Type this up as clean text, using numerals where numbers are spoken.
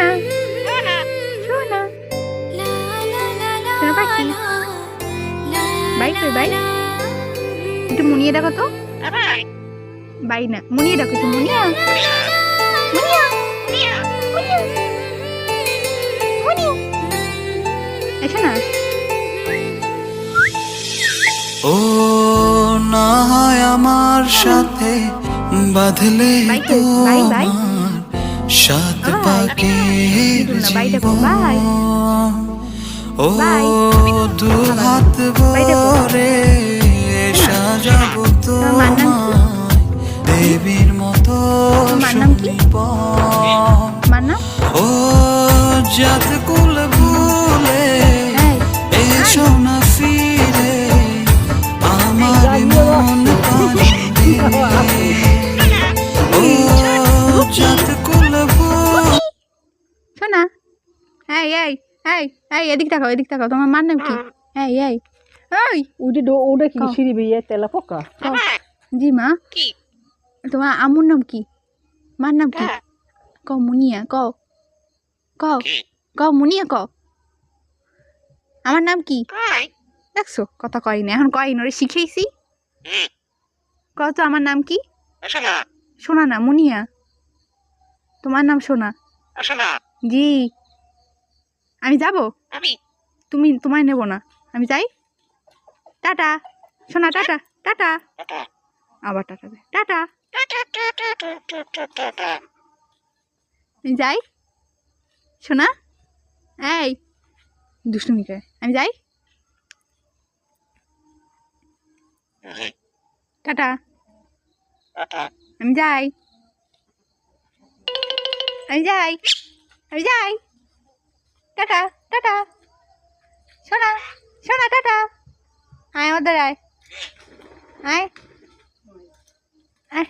শোনা শোনা শোনা পাখি বাই কই বাই একটু মুনিয়ে দেখো তো বাই না মুনিয়ে দেখো একটু মুনিয়া মুনিয়া মুনিয়া মুনিয়া এসো না ও না হয় আমার সাথে বাঁধলে তোমার সাত পাকের জীবন ও দু হাত ভরে সাজাবো তোমায় দেবীর মতো ও জাত কুল ভুলে এসো না ফিরে আমার মন পানি ও জাত কুল ভুলে শোনা এই এই এই এই এদিক তাকাও তোমার মার নাম কি এই এই এই ওটা কি সিঁড়ি বেয়ে তেলা পোকা জি মা তোমার আমুর নাম কি মার নাম কি ক মুনিয়া ক ক ক মুনিয়া ক আমার নাম কি দেখছো কথা কয় না এখন কয় না ওরে শিখেইছি ক তো আমার নাম কি সোনা না মুনিয়া তোমার নাম সোনা জি আমি যাব তুমি তোমায় নেব না আমি যাই টাটা সোনা টাটা টাটা আবার টাটা দে টাটা আমি যাই সোনা এই দুষ্টুমি করে আমি যাই টাটা আমি যাই আমি যাই আমি যাই টাটা টাটা সোনা সোনা টাটা আয় আমাদের আয় আয় আয়